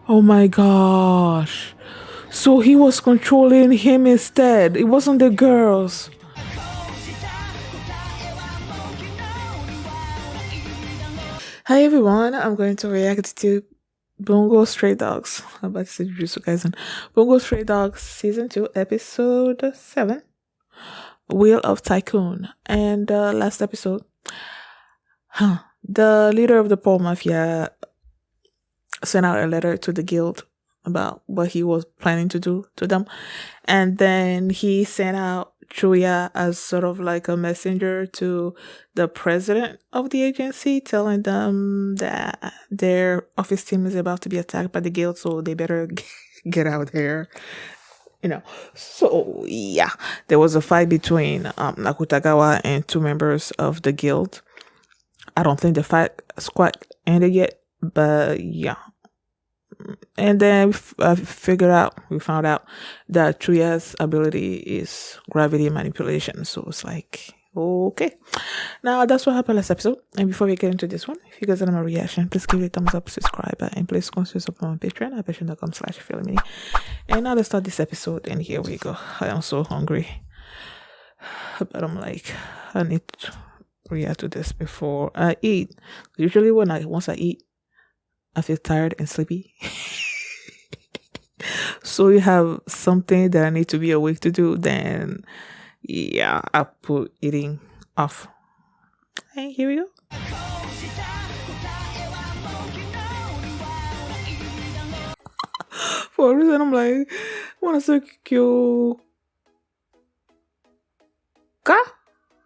Oh my gosh. So he was controlling him instead. It wasn't the girls. Hi everyone, I'm going to react to Bungo Stray Dogs. I'm about to say Jujutsu Kaisen. Bungo Stray Dogs Season 2, Episode 7, Wheel of Tycoon. And last episode, the leader of the Pole Mafia sent out a letter to the guild about what he was planning to do to them. And then he sent out Chuya as sort of like a messenger to the president of the agency, telling them that their office team is about to be attacked by the guild, so they better get out there. So yeah, there was a fight between Nakutagawa and two members of the guild. I don't think the fight is quite ended yet, but yeah. And then we found out that Chuya's ability is gravity manipulation. So it's like, okay. Now that's what happened last episode. And before we get into this one, if you guys want my reaction, please give it a thumbs up, subscribe, and please consider support my Patreon at patreon.com/feelingme. And now let's start this episode. And here we go. I am so hungry. But I'm like, I need to react to this before I eat. Usually once I eat, I feel tired and sleepy. So you have something that I need to be awake to do, then yeah, I put eating off. And here we go. For a reason, I'm like, I want to say Kyouka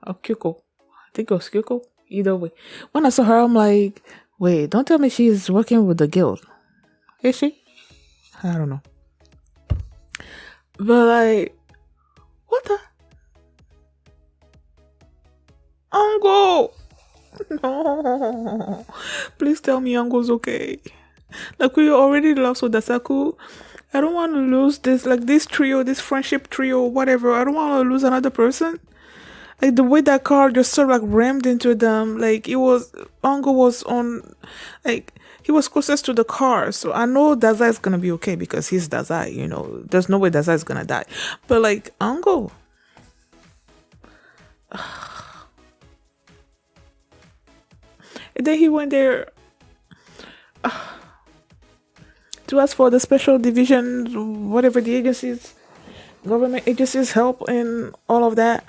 or Kyuko. I think it was Kyuko. Either way. When I saw her, I'm like, wait, don't tell me she's working with the guild. Is she? I don't know. But like, what the? Ango! No. Please tell me Ango's okay. Like, we already lost with Dasaku. I don't want to lose this trio, this friendship trio, whatever. I don't want to lose another person. Like, the way that car just sort of like rammed into them, like, Ango was on, like, he was closest to the car. So I know Dazai is going to be okay because he's Dazai, There's no way Dazai is going to die. But, like, Ango. And then he went there to ask for the special division, whatever the agencies, government agencies help and all of that.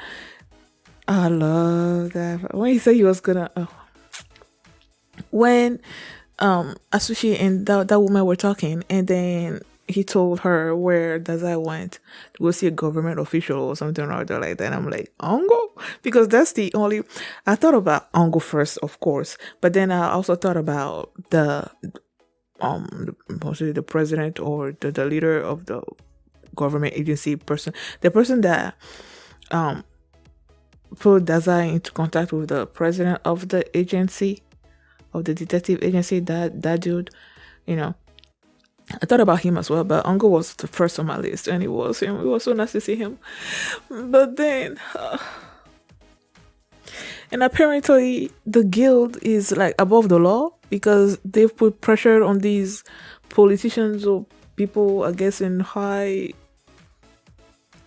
I love that. When he said he was gonna, when Atsushi and that woman were talking, and then he told her where Dazai went to go see a government official or something or other like that. And I'm like, Ango? Because that's the only, I thought about Ango first, of course, but then I also thought about mostly the president or the leader of the government agency person, the person that put Dazai into contact with the president of the agency, of the detective agency, that dude, I thought about him as well, but Ango was the first on my list, and it was him. It was so nice to see him. But then, and apparently the guild is like above the law because they've put pressure on these politicians or people, I guess,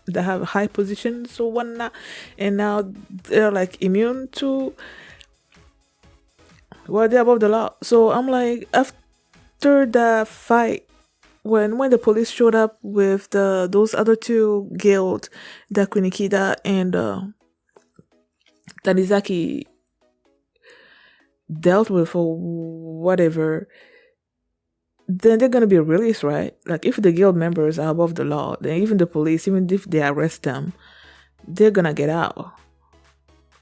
that have high positions or whatnot, and now they're like immune to, well, they're above the law. So I'm like, after the fight, when the police showed up with those other two guild, the Kunikida and Tanizaki dealt with or whatever, then they're gonna be released, right? Like, if the guild members are above the law, then even the police, even if they arrest them, they're gonna get out.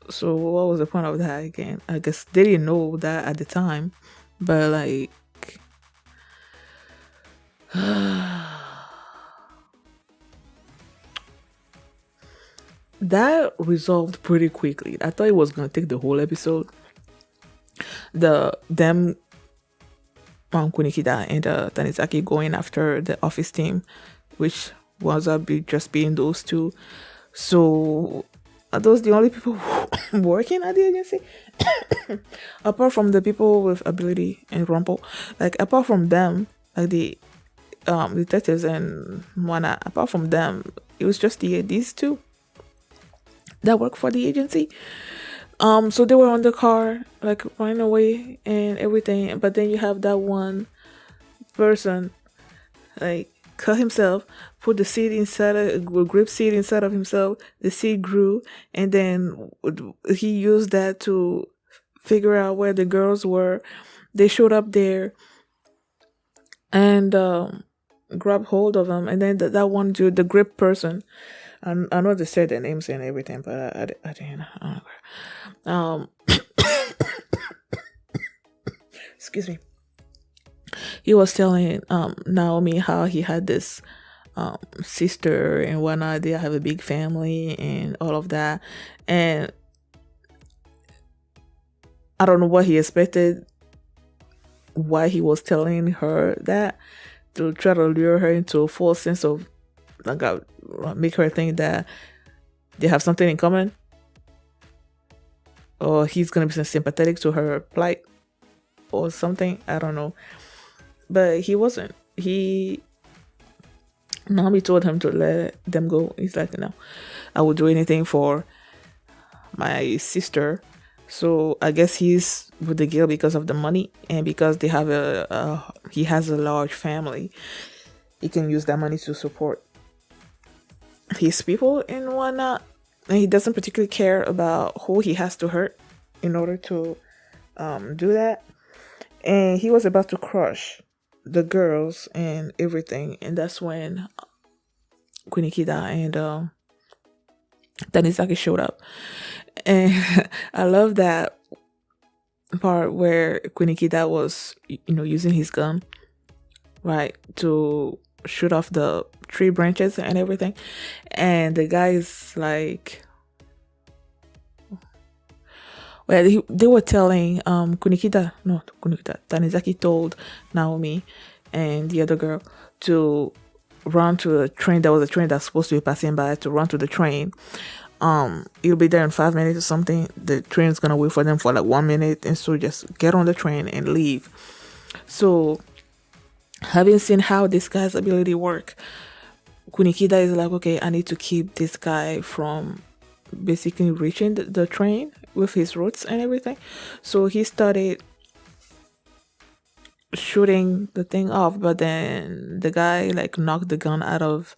So what was the point of that again? I guess they didn't know that at the time, but like, that resolved pretty quickly. I thought it was gonna take the whole episode. Them Kunikida and Tanizaki going after the office team, which was just being those two. So are those the only people working at the agency? Apart from the people with ability and Rumple, like, apart from them, like, the detectives and whatnot. Apart from them, it was just these two that work for the agency. So they were on the car, like running away and everything. But then you have that one person, like cut himself, put the seed inside a grape seed inside of himself. The seed grew, and then he used that to figure out where the girls were. They showed up there and grabbed hold of him. And then that one dude, the grip person, I know they said their names and everything, but I didn't. I don't know. Excuse me. He was telling Naomi how he had this sister and whatnot. They have a big family and all of that. And I don't know what he expected, why he was telling her that, to try to lure her into a false sense of, like, make her think that they have something in common, or he's gonna be sympathetic to her plight or something. I don't know, but he wasn't. Naomi told him to let them go. He's like, no, I would do anything for my sister. So I guess he's with the guild because of the money, and because they have he has a large family. He can use that money to support his people and whatnot. And he doesn't particularly care about who he has to hurt in order to do that. And he was about to crush the girls and everything. And that's when Kunikida and Tanizaki showed up. And I love that part where Kunikida was, using his gun, right, to shoot off the tree branches and everything. And the guy is like, well, they were telling Tanizaki told Naomi and the other girl to run to a train. There was a train that's supposed to be passing by, to run to the train. It'll be there in 5 minutes or something. The train's gonna wait for them for like 1 minute, and so just get on the train and leave. So, having seen how this guy's ability work, Kunikida is like, okay, I need to keep this guy from basically reaching the train with his roots and everything. So he started shooting the thing off, but then the guy like knocked the gun out of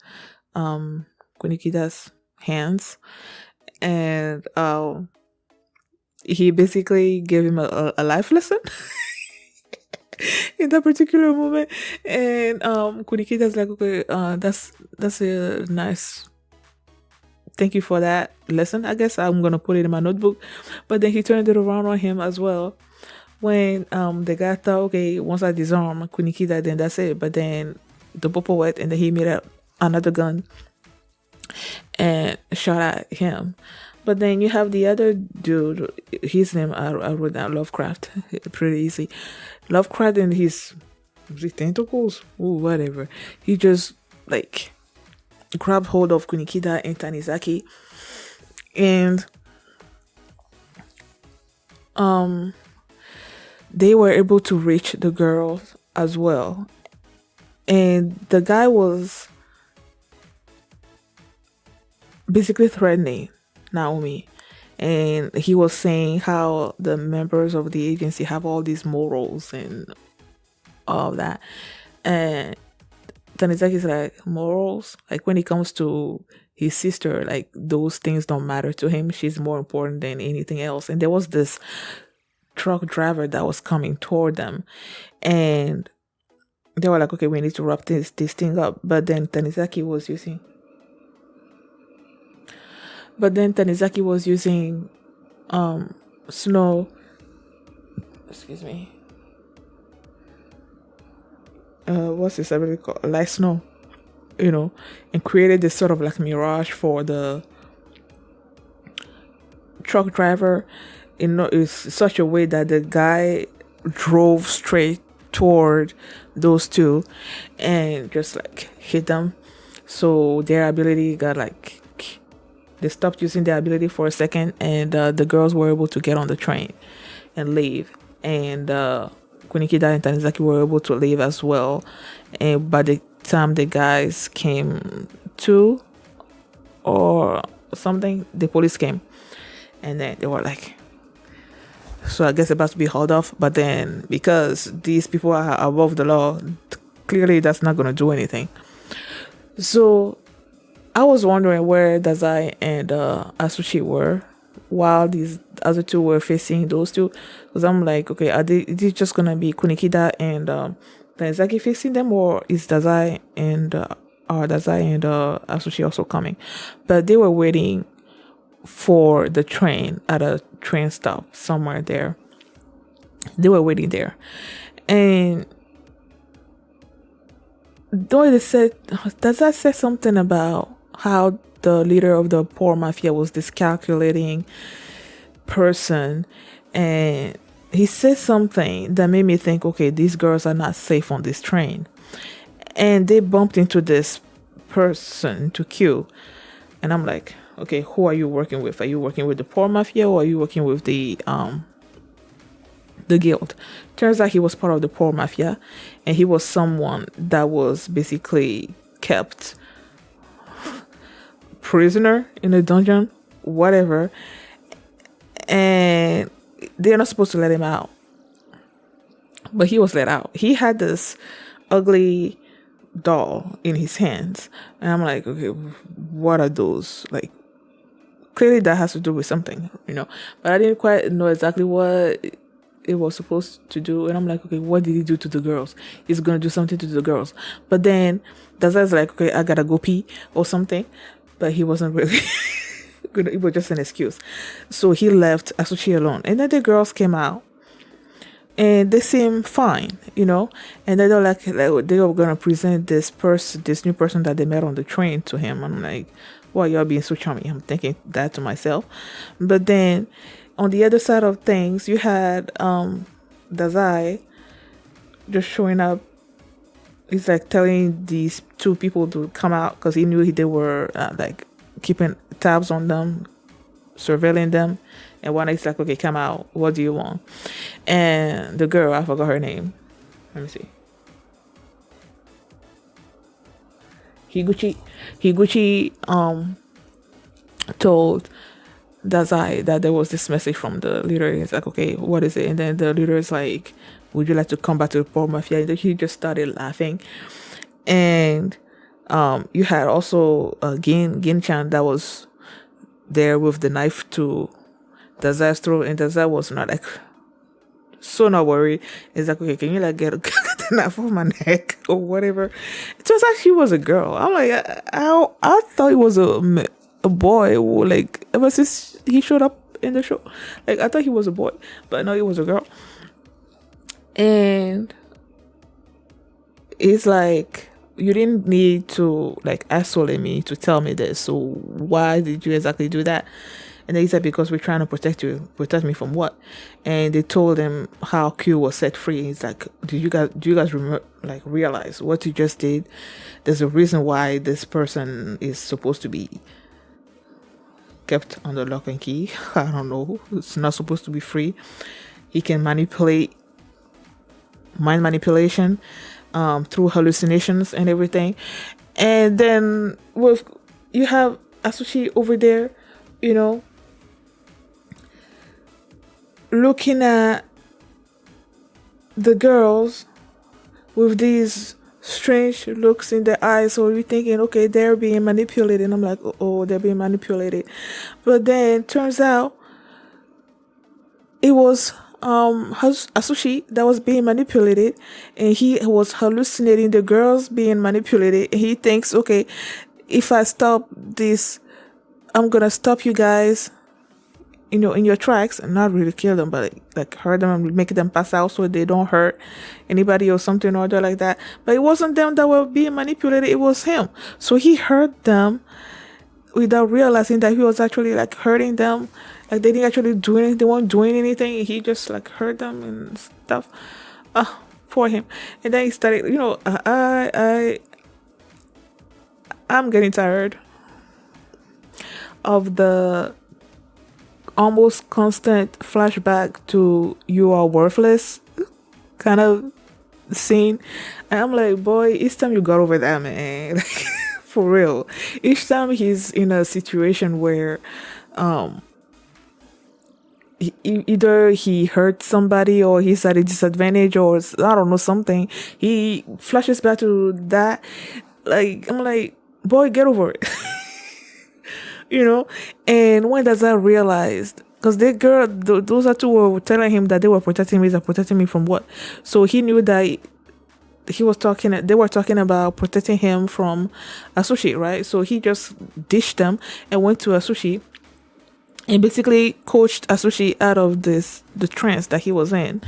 Kunikida's hands, and he basically gave him a life lesson in that particular moment. And Kunikida's like, okay, that's a nice, thank you for that lesson. I guess I'm gonna put it in my notebook. But then he turned it around on him as well. When the guy thought, okay, once I disarm Kunikida, then that's it. But then the popo wet, and then he made another gun and shot at him. But then you have the other dude, his name I wrote down, Lovecraft. Pretty easy. Lovecraft and his tentacles, whatever. He just like grabbed hold of Kunikida and Tanizaki, and they were able to reach the girls as well. And the guy was basically threatening Naomi, and he was saying how the members of the agency have all these morals and all that. And Tanizaki's like, morals? Like, when it comes to his sister, like, those things don't matter to him. She's more important than anything else. And there was this truck driver that was coming toward them, and they were like, okay, we need to wrap this thing up. But then Tanizaki was using snow, excuse me, what's this ability called, light snow, and created this sort of like mirage for the truck driver. It's such a way that the guy drove straight toward those two and just like hit them. So their ability got like, they stopped using their ability for a second, and the girls were able to get on the train and leave. And Kunikida and Tanizaki were able to leave as well. But time the guys came to or something, the police came, and then they were like, so I guess about to be hauled off. But then because these people are above the law, clearly that's not going to do anything. So I was wondering where Dazai and Atsushi were while these other two were facing those two. Because I'm like, okay, is it just going to be Kunikida and Tanizaki facing them, or is Dazai and Atsushi also coming? But they were waiting for the train at a train stop somewhere there. They were waiting there. And though they said, does that say something about how the leader of the poor mafia was this calculating person? And he said something that made me think, okay, these girls are not safe on this train. And they bumped into this person, to Q. And I'm like, okay, who are you working with? Are you working with the poor mafia, or are you working with the guild? Turns out he was part of the poor mafia, and he was someone that was basically kept prisoner in a dungeon, whatever, and they're not supposed to let him out, but he was let out. He had this ugly doll in his hands, and I'm like, okay, what are those? Like, clearly that has to do with something, but I didn't quite know exactly what it was supposed to do. And I'm like, okay, what did he do to the girls? He's gonna do something to the girls. But then Dazai's like, okay, I gotta go pee or something. But he wasn't really it was just an excuse. So he left Atsushi alone, and then the girls came out and they seemed fine, and then they're like they were gonna present this new person that they met on the train to him. I'm like, well, you're being so charming. I'm thinking that to myself. But then on the other side of things, you had Dazai just showing up. He's like telling these two people to come out because he knew they were like keeping tabs on them, surveilling them. And one is like, okay, come out. What do you want? And the girl, I forgot her name. Let me see. Higuchi told Dazai that there was this message from the leader. He's like, okay, what is it? And then the leader is like, would you like to come back to the poor mafia? And then he just started laughing. And you had also Gin-chan that was there with the knife to Dazai's throat, and Dazai was not like so not worried. It's like, okay, can you like get the knife off my neck or whatever? It turns out she was a girl. I'm like, I thought it was a boy who, like, ever since he showed up in the show, like, I thought he was a boy, but no, he was a girl. And it's like, you didn't need to like isolate me to tell me this, so why did you exactly do that? And then he said, because we're trying to protect me from what? And they told him how Q was set free. He's like, do you guys realize what you just did? There's a reason why this person is supposed to be kept under lock and key. I don't know. It's not supposed to be free. He can manipulate, mind manipulation, through hallucinations and everything. And then you have Atsushi over there, looking at the girls with these strange looks in their eyes. So you're thinking, okay, they're being manipulated. And I'm like, oh, they're being manipulated. But then turns out it was Atsushi that was being manipulated, and he was hallucinating the girls being manipulated. And he thinks, okay, if I stop this, I'm gonna stop you guys, in your tracks, and not really kill them, but like hurt them and make them pass out so they don't hurt anybody or something or other like that. But it wasn't them that were being manipulated, it was him. So he hurt them without realizing that he was actually like hurting them. Like they didn't actually do anything, they weren't doing anything. He just like hurt them and stuff. For him. And then he started, I'm getting tired of the almost constant flashback to you are worthless kind of scene. And I'm like, boy, each time you got over that, man, like, for real. Each time he's in a situation where either he hurt somebody or he's at a disadvantage or I don't know something, he flashes back to that. Like I'm like, boy, get over it. you know. And when does that realized? Because the girl, those are two were telling him that they were protecting me. They're protecting me from what? So he knew that he was talking. They were talking about protecting him from Atsushi, right? So he just dished them and went to Atsushi and basically coached Atsushi out of the trance that he was in.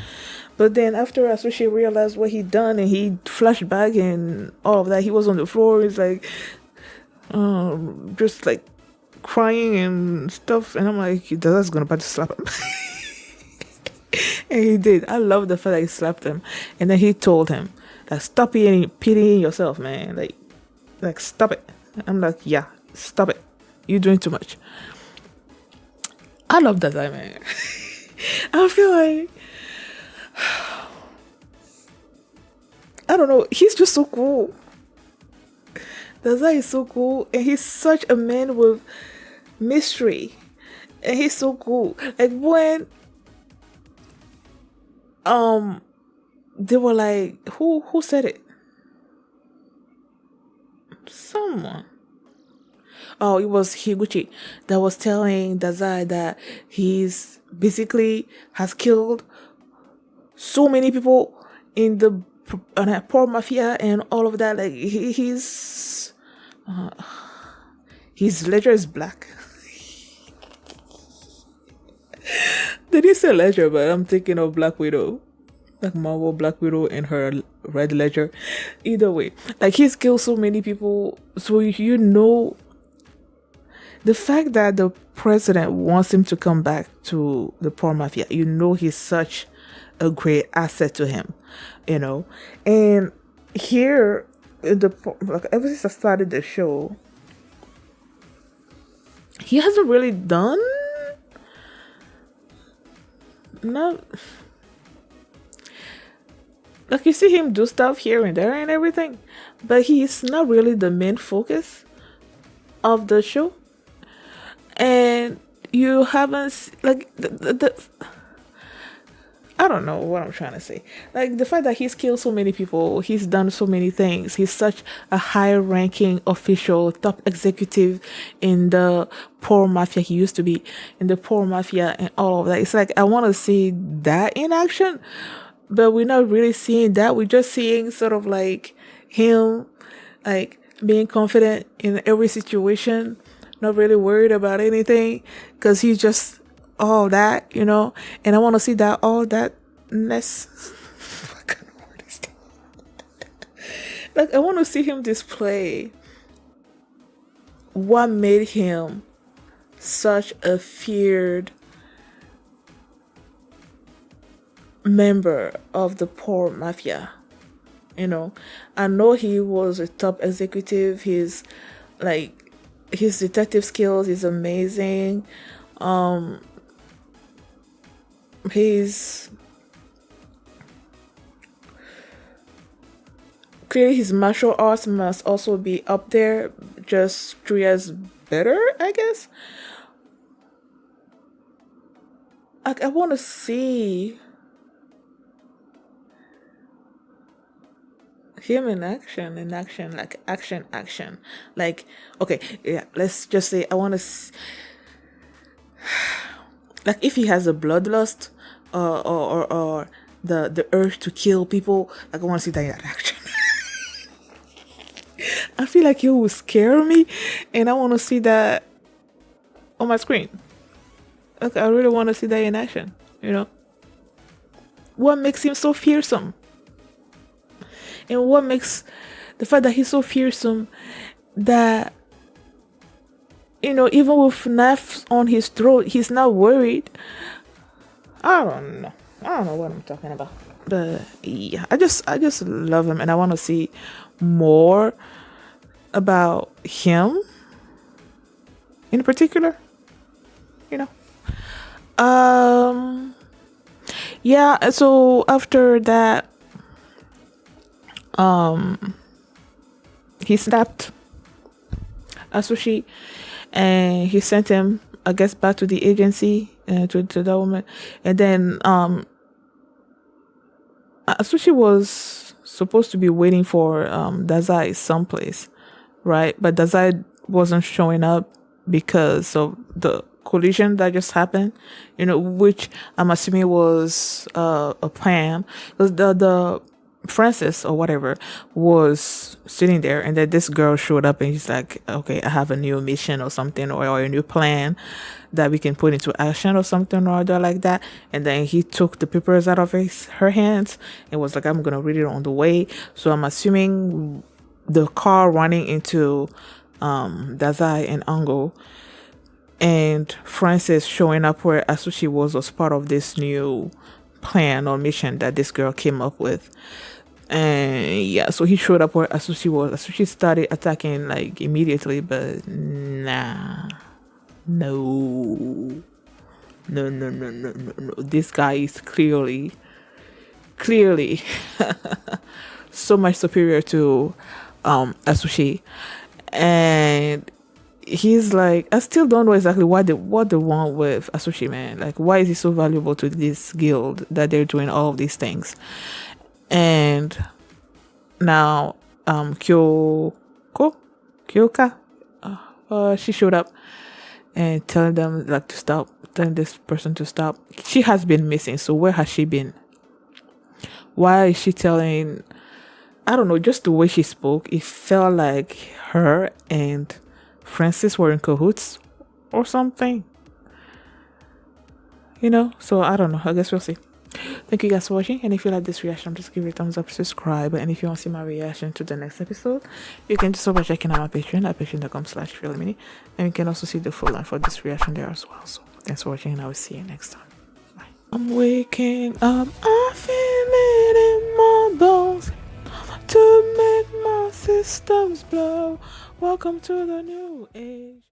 But then after Atsushi realized what he'd done and he flashed back and all of that, he was on the floor. He's like, just like crying and stuff. And I'm like, that's gonna about to slap him. And he did. I love the fact that he slapped him. And then he told him, like, stop pitying yourself, man. Like stop it. I'm like, yeah, stop it. You're doing too much. I love that guy, man. I feel like I don't know. He's just so cool. Dazai is so cool, and he's such a man with mystery, and he's so cool. Like when they were like, who said it? Someone. Oh, it was Higuchi that was telling Dazai that he's basically has killed so many people in the poor mafia and all of that. Like his ledger is black. Did he say ledger? But I'm thinking of Black Widow, like Marvel Black Widow and her red ledger. Either way, like he's killed so many people. So you know, the fact that the president wants him to come back to the poor mafia, you know, he's such a great asset to him, you know. And here, like ever since I started the show, he hasn't really done no. Like you see him do stuff here and there and everything, but he's not really the main focus of the show. And you haven't like I don't know what I'm trying to say. Like the fact that he's killed so many people, he's done so many things. He's such a high-ranking official, top executive in the poor mafia. He used to be in the poor mafia and all of that. It's like I want to see that in action, but we're not really seeing that. We're just seeing sort of like him, like being confident in every situation, not really worried about anything, because he's just all that, you know. And I want to see that all thatness. What kind of word is that? Like I want to see him display what made him such a feared member of the poor mafia. You know, I know he was a top executive. His detective skills is amazing. His clearly his martial arts must also be up there, just 3 years better, I guess. I want to see him in action, like action. Like, okay, yeah, let's just say I want to, like, if he has a bloodlust, or the urge to kill people, like I want to see that in action. I feel like he will scare me, and I want to see that on my screen. Like, I really want to see that in action. You know, what makes him so fearsome? And what makes the fact that he's so fearsome that, you know, even with knives on his throat, he's not worried. I don't know what I'm talking about. But yeah, I just love him, and I want to see more about him in particular. You know. Yeah. So after that, he snapped Atsushi, and he sent him, I guess, back to the agency, to that woman. And then Atsushi was supposed to be waiting for Dazai someplace, right? But Dazai wasn't showing up because of the collision that just happened, which I'm assuming was a plan. Because the Francis or whatever was sitting there, and then this girl showed up, and he's like, okay, I have a new mission or something, or a new plan that we can put into action or something or other like that. And then he took the papers out of her hands and was like, I'm gonna read it on the way. So I'm assuming the car running into Dazai and Ango, and Francis showing up where Atsushi was part of this new plan or mission that this girl came up with. And yeah, so he showed up where Atsushi was. Atsushi started attacking like immediately, but nah, no. This guy is clearly so much superior to Atsushi. And he's like, I still don't know exactly what they want with Atsushi, man. Like, why is he so valuable to this guild that they're doing all of these things? And now Kyouka, she showed up and telling them like to stop, telling this person to stop. She has been missing, so where has she been? Why is she telling? I don't know, just the way she spoke, it felt like her and Francis were in cahoots or something. So I don't know. I guess we'll see. Thank you guys for watching, and if you like this reaction, just give it a thumbs up, subscribe, and if you want to see my reaction to the next episode, you can just start by checking out my Patreon at patreon.com/feelmini, and you can also see the full line for this reaction there as well. So thanks for watching, and I will see you next time. Bye. I'm waking up, I feel it in my bones to make my systems blow. Welcome to the new age.